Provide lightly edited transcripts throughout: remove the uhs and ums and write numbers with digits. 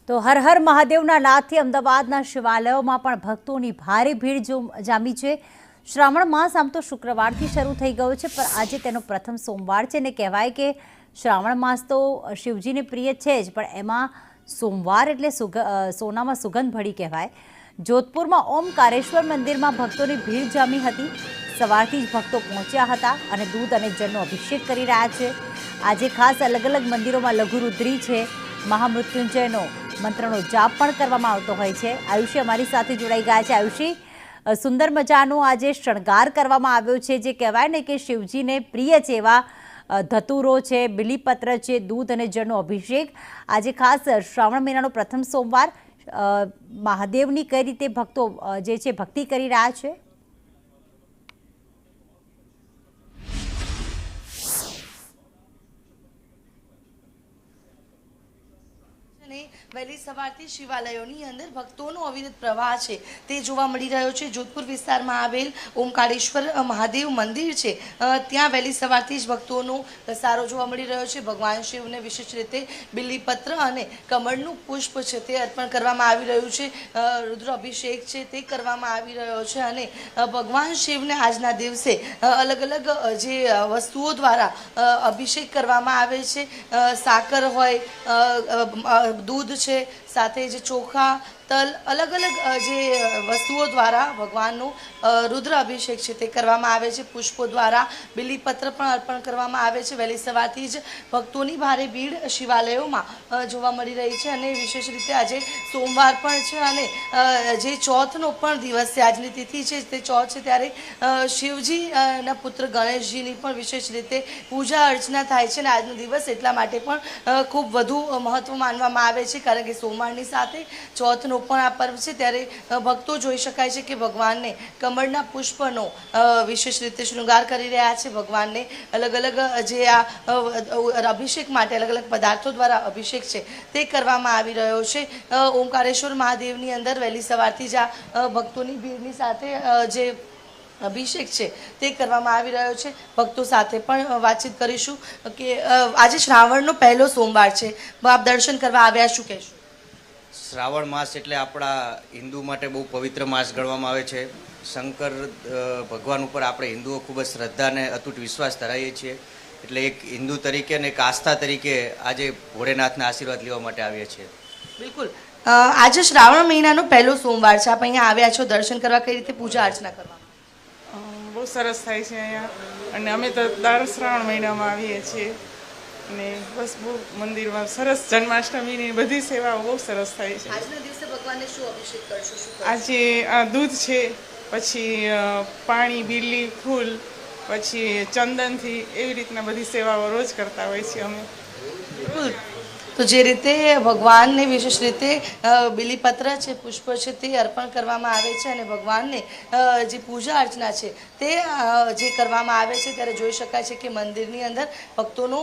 તો હર હર મહાદેવના નાદથી અમદાવાદના શિવાલયોમાં પણ ભક્તોની ભારે ભીડ જામી છે। શ્રાવણ માસ આમ તો શુક્રવારથી શરૂ થઈ ગયો છે, પણ આજે તેનો પ્રથમ સોમવાર છે અને કહેવાય કે શ્રાવણ માસ તો શિવજીને પ્રિય છે જ, પણ એમાં સોમવાર એટલે સોનામાં સુગંધ ભળી કહેવાય। જોધપુરમાં ઓમકારેશ્વર મંદિરમાં ભક્તોની ભીડ જામી હતી। સવારથી જ ભક્તો પહોંચ્યા હતા અને દૂધ અને જળનો અભિષેક કરી રહ્યા છે। આજે ખાસ અલગ અલગ મંદિરોમાં લઘુરુદ્રી છે, મહામૃત્યુંજયનો મંત્રનો જાપ પણ કરવામાં આવતો હોય છે। આયુષી અમારી સાથે જોડાઈ ગયા છે। આયુષી, સુંદર મજાનો આજે શણગાર કરવામાં આવ્યો છે, જે કહેવાય ને કે શિવજીને પ્રિય છે એવા ધતુરો છે, બિલીપત્ર છે, દૂધ અને જળનો અભિષેક। આજે ખાસ શ્રાવણ મહિનાનો પ્રથમ સોમવાર, મહાદેવની કઈ રીતે ભક્તો જે છે ભક્તિ કરી રહ્યા છે? વહેલી સવારથી શિવાલયોની અંદર ભક્તોનો અવિરત પ્રવાહ છે તે જોવા મળી રહ્યો છે। જોધપુર વિસ્તારમાં આવેલ ઓમકારેશ્વર મહાદેવ મંદિર છે, ત્યાં વહેલી સવારથી જ ભક્તોનો ઘસારો જોવા મળી રહ્યો છે। ભગવાન શિવને વિશેષ રીતે બિલીપત્ર અને કમળનું પુષ્પ છે તે અર્પણ કરવામાં આવી રહ્યું છે। રુદ્ર અભિષેક છે તે કરવામાં આવી રહ્યો છે અને ભગવાન શિવને આજના દિવસે અલગ અલગ જે વસ્તુઓ દ્વારા અભિષેક કરવામાં આવે છે। સાકર હોય, दूध છે, સાથે જે ચોખા, તલ, અલગ અલગ જે વસ્તુઓ દ્વારા ભગવાનનો રુદ્ર અભિષેક છે તે કરવામાં આવે છે। પુષ્પો દ્વારા બિલીપત્ર પણ અર્પણ કરવામાં આવે છે। વહેલી સવારથી જ ભક્તોની ભારે ભીડ શિવાલયોમાં જોવા મળી રહી છે અને વિશેષ રીતે આજે સોમવાર પણ છે અને જે ચોથનો પણ દિવસ છે, આજની તિથિ છે તે ચોથ છે, ત્યારે શિવજીના પુત્ર ગણેશજીની પણ વિશેષ રીતે પૂજા અર્ચના થાય છે અને આજનો દિવસ એટલા માટે પણ ખૂબ વધુ મહત્વ માનવામાં આવે છે, કારણ કે સોમવારની સાથે ચોથનો પણ આ પર્વ છે। ત્યારે ભક્તો જોઈ શકાય છે કે ભગવાનને કમળના પુષ્પનો વિશેષ રીતે શૃંગાર કરી રહ્યા છે। ભગવાનને અલગ અલગ જે આ અભિષેક માટે અલગ અલગ પદાર્થો દ્વારા અભિષેક છે તે કરવામાં આવી રહ્યો છે। ઓમકારેશ્વર મહાદેવની અંદર વહેલી સવારથી જ આ ભક્તોની ભીડની સાથે જે અભિષેક છે તે કરવામાં આવી રહ્યો છે। ભક્તો સાથે પણ વાતચીત કરીશું કે આજે શ્રાવણનો પહેલો સોમવાર છે, આપ દર્શન કરવા આવ્યા, શું કહેશો? શ્રાવણ માસ એટલે આપણા હિન્દુ માટે બહુ પવિત્ર માસ ગણવામાં આવે છે। શંકર ભગવાન ઉપર આપણે હિન્દુઓ ખૂબ જ શ્રદ્ધા અને અતૂટ વિશ્વાસ ધરાવીએ છીએ, એટલે એક હિન્દુ તરીકે અને એક આસ્થા તરીકે આજે ભોળેનાથના આશીર્વાદ લેવા માટે આવીએ છીએ। બિલકુલ, આજે શ્રાવણ મહિનાનો પહેલો સોમવાર છે, આપ અહીંયા આવ્યા છો દર્શન કરવા, કઈ રીતે પૂજા અર્ચના કરવા? બહુ સરસ થાય છે અહીંયા અને અમે તો દર શ્રાવણ મહિનામાં આવીએ છીએ અને બસ બહુ મંદિરમાં સરસ જન્માષ્ટમીની બધી સેવાઓ બહુ સરસ થાય છે। આજના દિવસે ભગવાનને શું અભિષેક કરશો? આજે આ દૂધ છે, પછી પાણી, બીલી, ફૂલ, પછી ચંદનથી, એવી રીતના બધી સેવાઓ રોજ કરતા હોય છીએ અમે। તો જે રીતે ભગવાનને વિશેષ રીતે બિલીપત્ર છે, પુષ્પ છે તે અર્પણ કરવામાં આવે છે અને ભગવાનને જે પૂજા અર્ચના છે તે જે કરવામાં આવે છે, ત્યારે જોઈ શકાય છે કે મંદિરની અંદર ભક્તોનો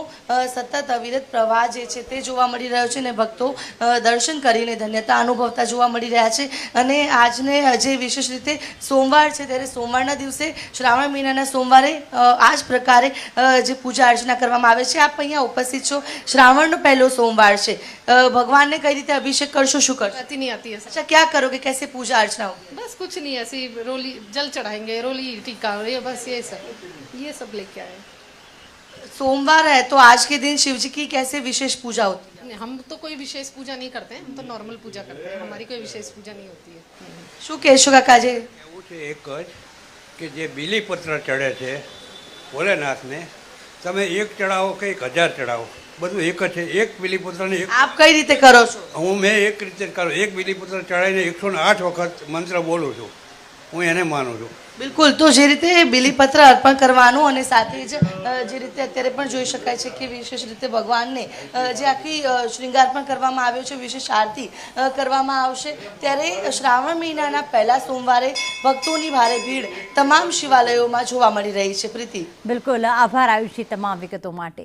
સતત અવિરત પ્રવાહ જે છે તે જોવા મળી રહ્યો છે અને ભક્તો દર્શન કરીને ધન્યતા અનુભવતા જોવા મળી રહ્યા છે। અને આજને જે વિશેષ રીતે સોમવાર છે, ત્યારે સોમવારના દિવસે શ્રાવણ મહિનાના સોમવારે આ જ પ્રકારે જે પૂજા અર્ચના કરવામાં આવે છે। આપ અહીંયા ઉપસ્થિત છો, શ્રાવણનો પહેલો સોમવાર છે, भगवान ने कई रीते अभिषेक करशो, शू कर आती नहीं आती है। अच्छा, क्या करोगे, कैसे पूजा अर्चना होगी? बस कुछ नहीं, ऐसे रोली जल चढ़ाएंगे, रोली टीका, ये बस ये सब लेके आए। सोमवार है तो आज के दिन शिव जी की कैसे विशेष पूजा होती है? हम तो कोई विशेष पूजा नहीं करते हैं, हम तो नॉर्मल पूजा करते हैं, हमारी कोई विशेष पूजा नहीं होती है। शू कहेशो काकाजी? એવું છે એક જ કે જે બીલીપત્ર ચડે છે ભોલેનાથને, તમે એક ચડાવો કે 1000 ચડાવો, બધું એક જ છે। એક બીલીપત્રને એક આપ કઈ રીતે કરો છો? મેં એક રીતે કરું, એક બીલીપત્ર ચડાવીને 108 વખત મંત્ર બોલું છું, હું એને માનું છું। બિલકુલ, તો જે રીતે બિલીપત્ર અર્પણ કરવાનું અને સાથે જ જે રીતે અત્યારે પણ જોઈ શકાય છે કે વિશેષ રીતે ભગવાનને જે આખી શૃંગાર પણ કરવામાં આવ્યો છે, વિશેષ આરતી કરવામાં આવશે, ત્યારે શ્રાવણ મહિનાના પહેલા સોમવારે ભક્તોની ભારે ભીડ તમામ શિવાલયોમાં જોવા મળી રહી છે। પ્રીતિ, બિલકુલ, આભાર આયુષી તમામ વિગતો માટે।